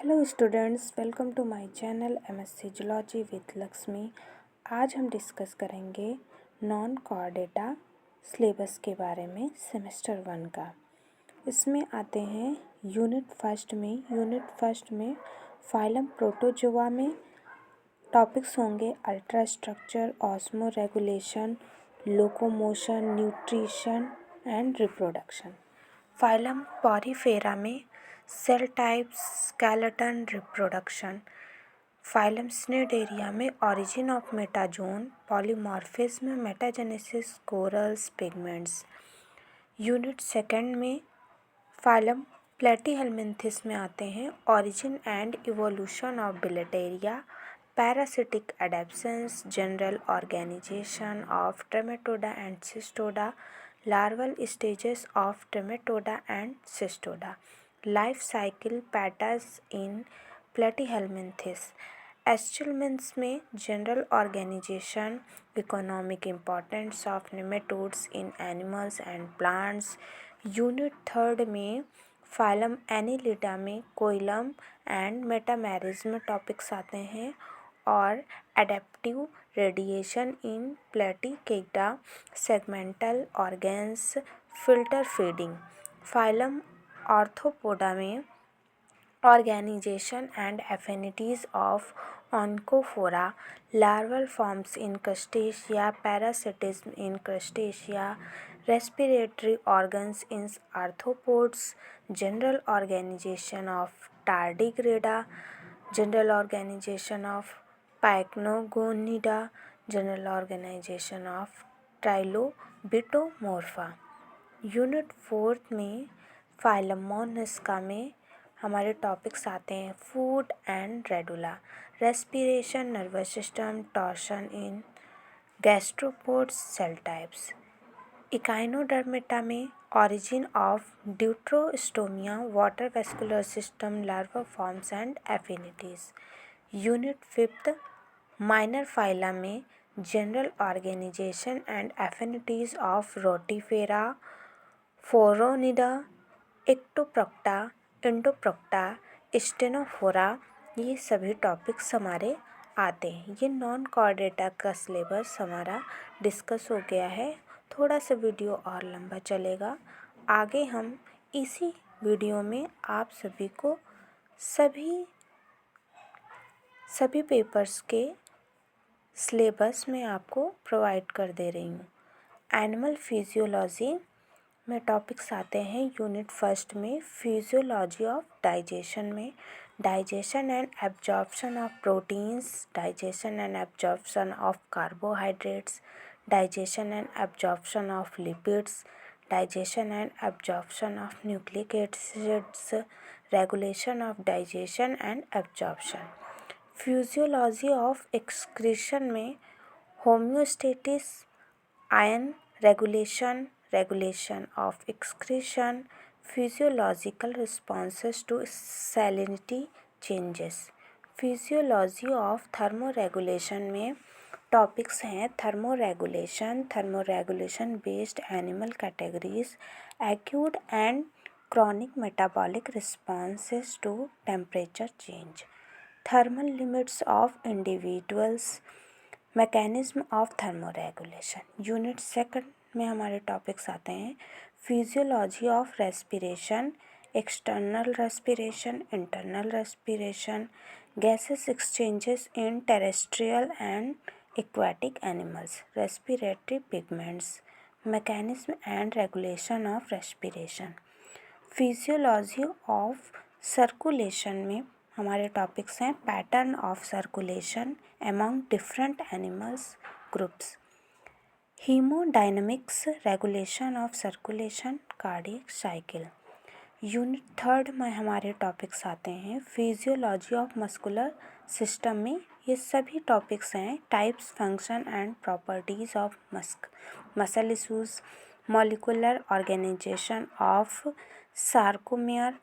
Hello students, welcome to my channel MSc zoology with Lakshmi. आज हम discuss करेंगे non Chordata syllabus के बारे में सेमेस्टर 1 का। इसमें आते हैं यूनिट फर्स्ट में फाइलम प्रोटोजोआ में टॉपिक्स होंगे ultrastructure, osmoregulation, locomotion, nutrition and reproduction. Phylum porifera में cell types, skeleton, reproduction. Phylum cnidaria में origin of metazoan, polymorphism, metagenesis, corals, pigments. Unit second में फाइलम प्लेटीहेलमिन्थिस में आते हैं origin and evolution of bilateria, parasitic adaptations, general organisation of trematoda and cestoda, larval stages of Trematoda and Cystoda, life cycle patterns in Platyhelminthes. Aschelminthes में general organization, economic importance of nematodes in animals and plants. Unit third में phylum annelida में coelom and metamerism topics आते हैं और adaptive radiation in polychaeta, segmental organs, filter feeding. Phylum arthropoda में organisation and affinities of onychophora, larval forms in crustacea, parasitism in crustacea, respiratory organs in arthropods, general organisation of tardigrada, general organisation of pycnogonida, general organisation of trilobitomorpha. Unit fourth में phylum mollusca में हमारे topics आते हैं food and radula, respiration, nervous system, torsion in gastropods, cell types. Echinodermata में origin of deuterostomia, water vascular system, larva forms and affinities. Unit fifth minor phyla में general organisation and affinities of rotifera, phoronida, ectoprocta, entoprocta, ctenophora, ये सभी topics हमारे आते हैं। ये non chordata का syllabus हमारा डिस्कस हो गया है। थोड़ा सा वीडियो और लंबा चलेगा। आगे हम इसी वीडियो में आप सभी को सभी पेपर्स के सिलेबस में आपको प्रोवाइड कर दे रही हूँ। एनिमल फिजियोलॉजी में टॉपिक्स आते हैं यूनिट फर्स्ट में फिजियोलॉजी ऑफ डाइजेशन में digestion and absorption of proteins, digestion and absorption of carbohydrates, digestion and absorption of lipids, digestion and absorption of nucleic acids, regulation of digestion and absorption. Physiology of excretion में homeostasis, ion regulation, regulation of excretion, physiological responses to salinity changes. Physiology of thermoregulation में topics हैं thermoregulation, thermoregulation based animal categories, acute and chronic metabolic responses to temperature change, thermal limits of individuals, mechanism of thermoregulation। Unit second में हमारे topics आते हैं physiology of respiration, external respiration, internal respiration, gases exchanges in terrestrial and aquatic animals, respiratory pigments, mechanism and regulation of respiration। Physiology of circulation में हमारे topics हैं pattern of circulation among different animals groups, haemodynamics, regulation of circulation, cardiac cycle. Unit third में हमारे topics आते हैं physiology of muscular system में ये सभी टॉपिक्स हैं types, function and properties of muscle issues, molecular organisation of sarcomere,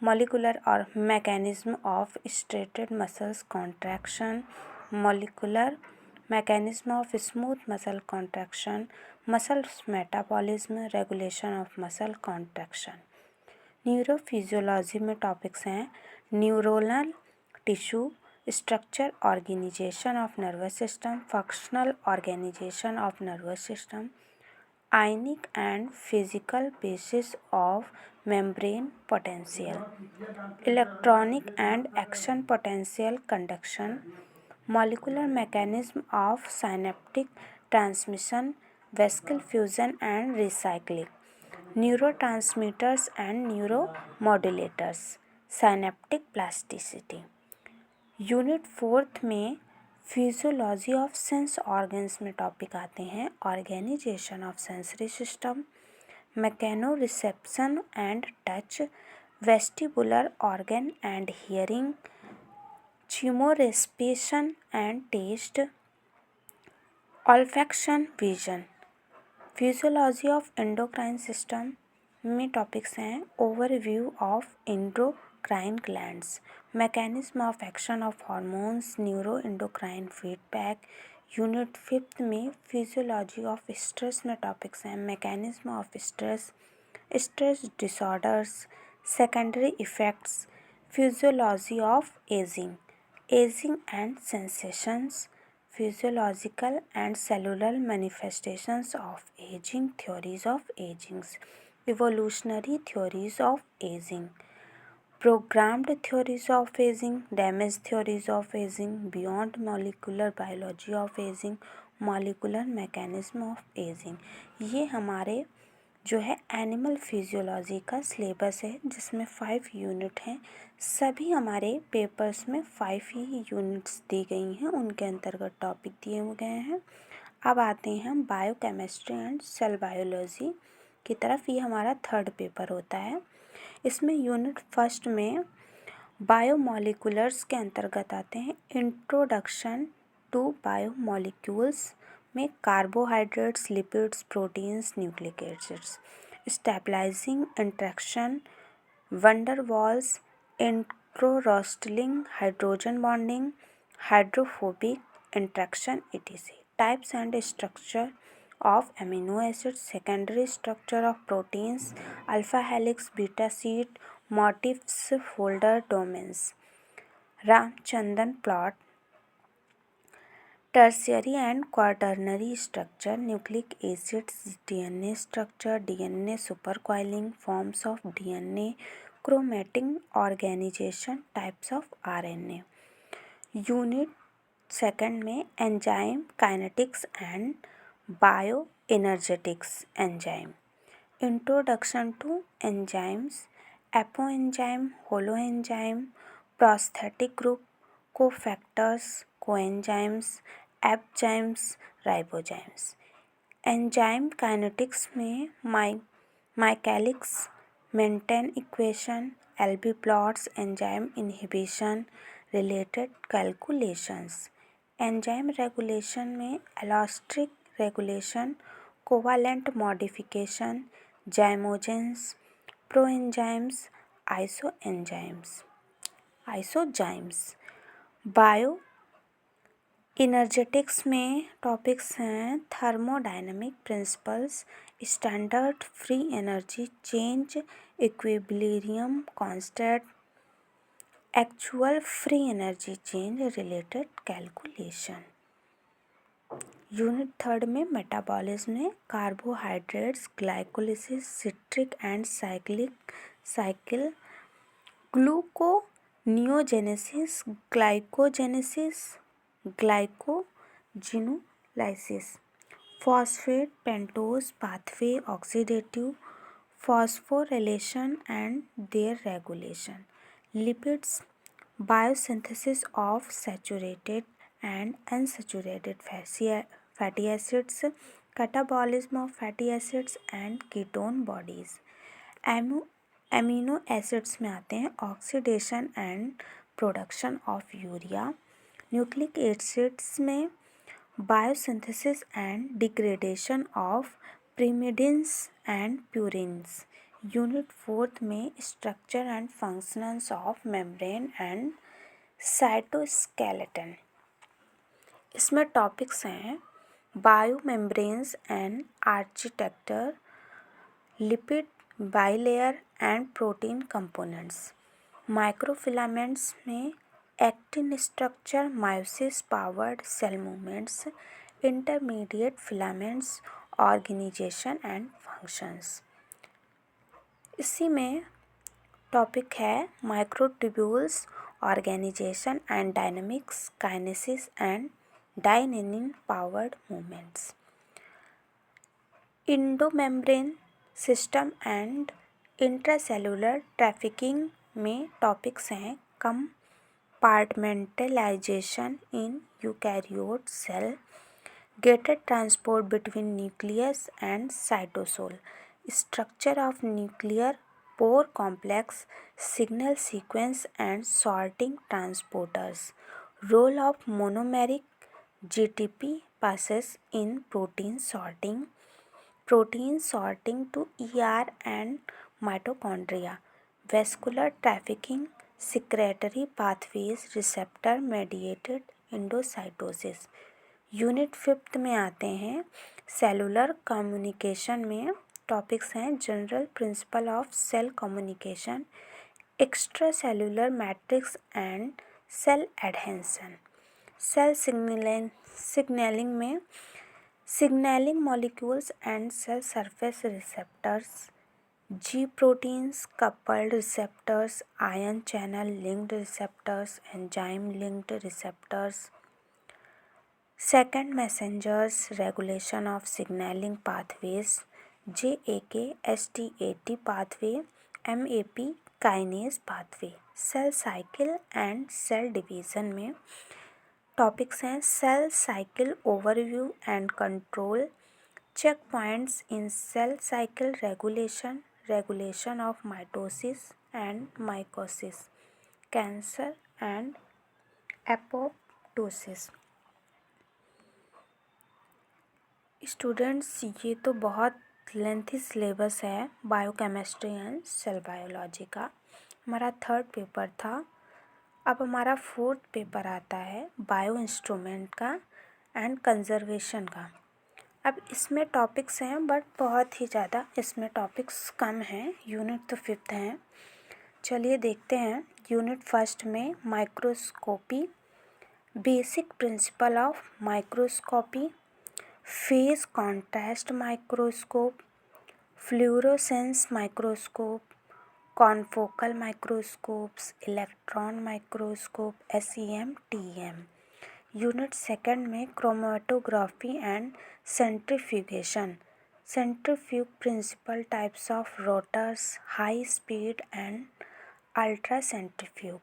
molecular or mechanism of striated muscles contraction, molecular mechanism of smooth muscle contraction, muscle metabolism, regulation of muscle contraction। Neurophysiology में topics हैं neuronal tissue, structure organization of nervous system, functional organization of nervous system, ionic and physical basis of membrane potential, electronic and action potential conduction, molecular mechanism of synaptic transmission, vesicle fusion and recycling, neurotransmitters and neuromodulators, synaptic plasticity। Unit 4 में physiology of sense organs में topic आते हैं organisation of sensory system, mechanoreception and touch, vestibular organ and hearing, chemorespiration and taste, olfaction vision. Physiology of endocrine system में topics हैं overview of endocrine glands, mechanism of action of hormones, neuroendocrine feedback. Unit 5 में physiology of stress में topics हैं mechanism of stress, stress disorders, secondary effects, physiology of ageing, ageing and sensations, physiological and cellular manifestations of aging, theories of aging, evolutionary theories of aging, programmed theories of aging, damage theories of aging, beyond molecular biology of aging, molecular mechanism of aging। ये हमारे जो है animal physiology का syllabus है जिसमें 5 unit हैं। सभी हमारे पेपर्स में 5 ही यूनिट्स दी गई हैं, उनके अंतर्गत टॉपिक दिए हुए गए हैं। अब आते हैं हम बायोकेमिस्ट्री एंड सेल बायोलॉजी की तरफ। ये हमारा 3rd पेपर होता है। इसमें यूनिट 1 में बायोमोलिकुलर्स के अंतर्गत आते हैं इंट्रोडक्शन टू बायोमोलिक्यूल्स में carbohydrates, lipids, proteins, nucleic acids, stabilising interaction, van der Waals, इंट्रोरोस्टलिंग, hydrogen bonding, hydrophobic interaction etc. Types and structure of amino acids, secondary structure of proteins, alpha helix, beta sheet, motifs, folder domains, Ramachandran plot, tertiary and quaternary structure, nucleic acids, DNA structure, DNA supercoiling, forms of DNA, chromatic organisation, types of RNA. Unit 2 में enzyme kinetics and bio energetics enzyme, introduction to enzymes, apoenzyme, holoenzyme, prosthetic group, cofactors, coenzymes, abzymes, ribozymes. Enzyme kinetics में Michaelis Menten equation, L B plots, enzyme inhibition related calculations. Enzyme regulation में allosteric regulation, covalent modification, zymogens, proenzymes, isozymes. Bio energetics में topics हैं thermodynamic principles, standard free energy change, equilibrium constant, actual free energy change related calculation. Unit 3 में metabolism में carbohydrates, glycolysis, citric and cycle, gluconeogenesis, glycogenesis, glycogenolysis, phosphate pentose pathway, oxidative phosphorylation and their regulation, lipids, biosynthesis of saturated and unsaturated fatty acids, catabolism of fatty acids and ketone bodies। Amino acids में आते हैं oxidation and production of urea. Nucleic acids में biosynthesis and degradation of pyrimidines and purines। Unit 4 में structure and functions of membrane and cytoskeleton. इसमें topics हैं bio membranes and architecture, lipid bilayer and protein components. Microfilaments में actin structure, myosin powered cell movements, intermediate filaments, organisation and functions. इसी में topic है microtubules, organisation and dynamics, kinesis and dynamic powered movements. Endomembrane system and intracellular trafficking में topics हैं compartmentalisation in eukaryote cell, gated transport between nucleus and cytosol, structure of nuclear pore complex, signal sequence and sorting transporters, role of monomeric GTP passes in protein sorting to ER and mitochondria, vascular trafficking, secretory pathways, receptor mediated endocytosis। Unit 5th में आते हैं cellular communication में topics हैं general principle of cell communication, extracellular matrix and cell adhesion. Cell signalling में signalling molecules and cell surface receptors, G proteins, coupled receptors, ion channel linked receptors, enzyme linked receptors. Second messengers, regulation of signaling pathways, JAK, STAT pathway, MAP kinase pathway। Cell cycle and cell division में topics हैं cell cycle overview and control, check points in cell cycle regulation, regulation of mitosis and meiosis, cancer and apoptosis. Students ये तो बहुत lengthy syllabus है biochemistry and cell biology का। हमारा 3rd paper था। अब हमारा 4th पेपर आता है बायो इंस्ट्रूमेंट का एंड कंजर्वेशन का। अब इसमें टॉपिक्स हैं बट बहुत ही ज़्यादा इसमें टॉपिक्स कम हैं। यूनिट तो 5th हैं। चलिए देखते हैं। यूनिट 1st में microscopy, basic principle of microscopy, phase contrast microscope, fluorescence microscope, confocal microscopes, electron microscope, SEM TEM। Unit 2nd में chromatography and centrifugation, centrifuge principle, types of rotors, high speed and ultracentrifuge.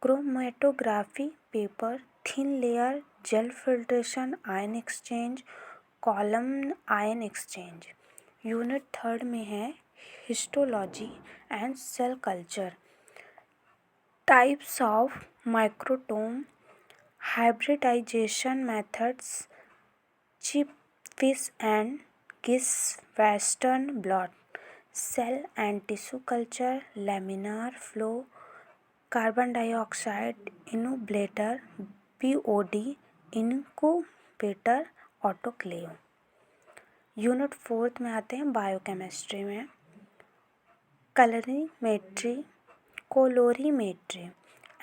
Chromatography paper, thin layer, gel filtration, ion exchange, column ion exchange. Unit 3rd में है histology and cell culture, types of microtome, hybridisation methods, ChIP FISH and GISH western blot, cell and tissue culture, laminar flow, carbon dioxide incubator, BOD incubator, autoclave. Unit 4th में आते हैं biochemistry में calorimetry, colorimetry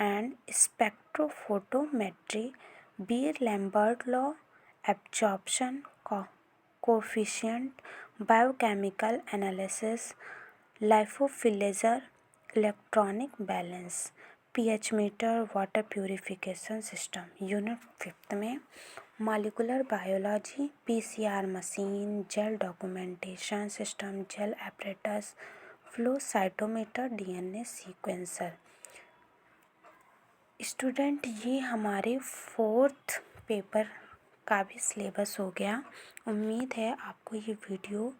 and spectrophotometry, Beer Lambert law, absorption coefficient, biochemical analysis, lyophiliser, electronic balance, pH meter, water purification system. Unit 5th में molecular biology, PCR machine, gel documentation system, gel apparatus, flow cytometer, DNA sequencer. Student ये हमारे 4th paper का भी syllabus हो गया। उम्मीद है आपको ये वीडियो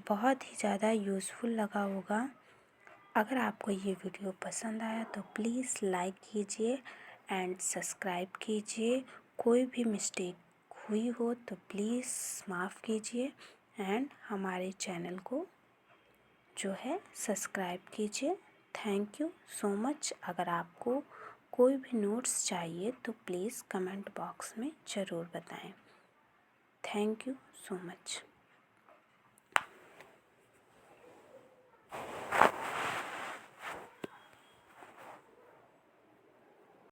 बहुत ही ज़्यादा यूज़फुल लगा होगा। अगर आपको ये वीडियो पसंद आया तो प्लीज़ लाइक कीजिए एंड सब्सक्राइब कीजिए। कोई भी मिस्टेक हुई हो तो प्लीज़ माफ़ कीजिए एंड हमारे चैनल को जो है सब्सक्राइब कीजिए। Thank you so much. अगर आपको कोई भी नोट्स चाहिए तो प्लीज़ कमेंट बॉक्स में ज़रूर बताएं। Thank you so much.